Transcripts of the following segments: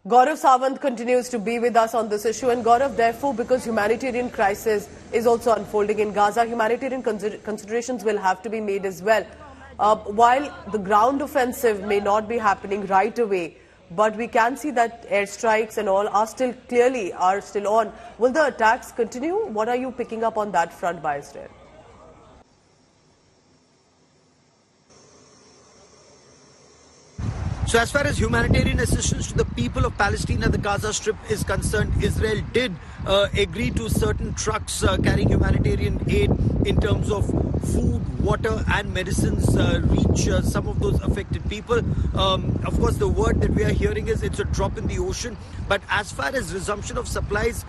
Gaurav Sawant continues to be with us on this issue. And Gaurav, therefore, because humanitarian crisis is also unfolding in Gaza, humanitarian considerations will have to be made as well. While the ground offensive may not be happening right away, but we can see that airstrikes and all are still on. Will the attacks continue? What are you picking up on that front by Israel? So as far as humanitarian assistance to the people of Palestine at the Gaza Strip is concerned, Israel did agree to certain trucks carrying humanitarian aid in terms of food, water and medicines reach some of those affected people. Of course, the word that we are hearing is it's a drop in the ocean. But as far as resumption of supplies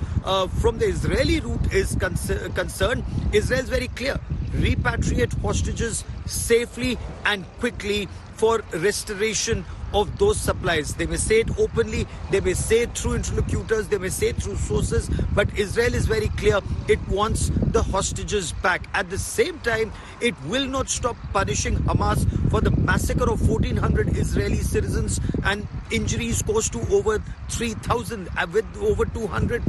from the Israeli route is concerned, Israel is very clear. Repatriate hostages safely and quickly for restoration of those supplies. They may say it openly, they may say it through interlocutors, they may say it through sources, but Israel is very clear it wants the hostages back. At the same time, it will not stop punishing Hamas for the massacre of 1,400 Israeli citizens and injuries caused to over 3,000, with over 200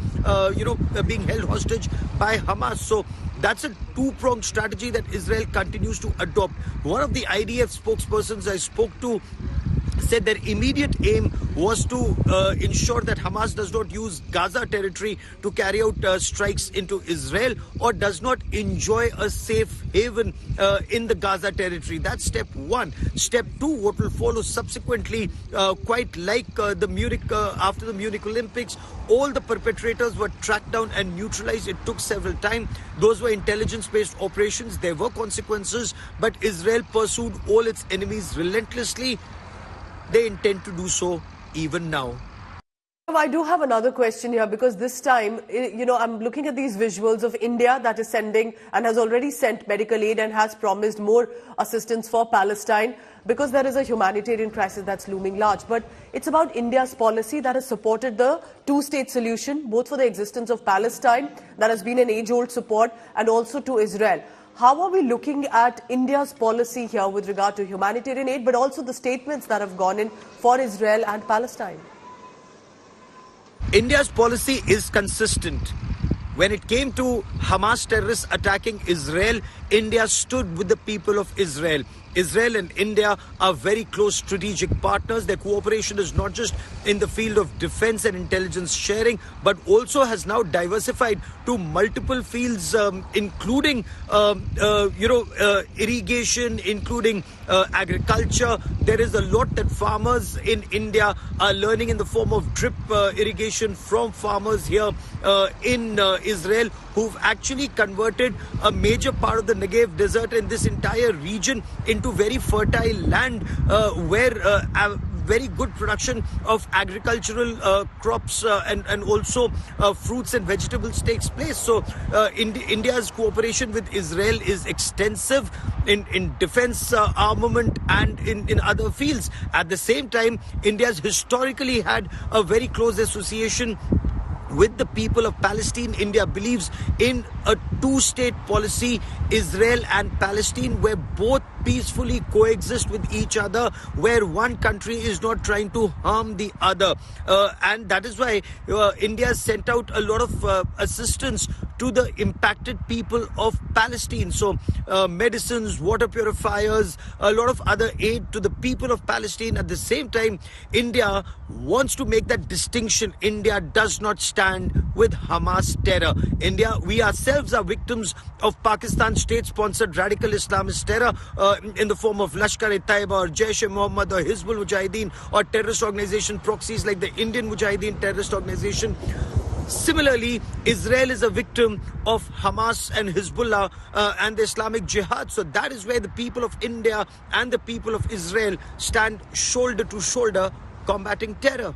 being held hostage by Hamas. So that's a two-pronged strategy that Israel continues to adopt. One of the IDF spokespersons I spoke to said their immediate aim was to ensure that Hamas does not use Gaza territory to carry out strikes into Israel or does not enjoy a safe haven in the Gaza territory. That's step one. Step two, what will follow subsequently, quite like the Munich after the Munich Olympics, all the perpetrators were tracked down and neutralized. It took several times. Those were intelligence-based operations. There were consequences, but Israel pursued all its enemies relentlessly. They intend to do so even now. I do have another question here, because this time, I'm looking at these visuals of India that is sending and has already sent medical aid and has promised more assistance for Palestine because there is a humanitarian crisis that's looming large. But it's about India's policy that has supported the two-state solution, both for the existence of Palestine, that has been an age-old support, and also to Israel. How are we looking at India's policy here with regard to humanitarian aid, but also the statements that have gone in for Israel and Palestine? India's policy is consistent. When it came to Hamas terrorists attacking Israel, India stood with the people of Israel. Israel and India are very close strategic partners. Their cooperation is not just in the field of defense and intelligence sharing, but also has now diversified to multiple fields, including irrigation, including agriculture. There is a lot that farmers in India are learning in the form of drip irrigation from farmers here in Israel, who've actually converted a major part of the Negev desert and this entire region into very fertile land where very good production of agricultural crops and also fruits and vegetables takes place. So India's cooperation with Israel is extensive in defense armament and in other fields. At the same time, India has historically had a very close association with the people of Palestine. India believes in a two-state policy, Israel and Palestine, where both peacefully coexist with each other, where one country is not trying to harm the other. And that is why India has sent out a lot of assistance to the impacted people of Palestine. So medicines, water purifiers, a lot of other aid to the people of Palestine. At the same time, India wants to make that distinction. India does not stand with Hamas terror. India, we ourselves are victims of Pakistan state-sponsored radical Islamist terror in the form of Lashkar-e-Taiba or Jaish-e-Mohammed or Hizbul Mujahideen or terrorist organization proxies like the Indian Mujahideen terrorist organization. Similarly, Israel is a victim of Hamas and Hezbollah and the Islamic Jihad. So that is where the people of India and the people of Israel stand shoulder to shoulder combating terror.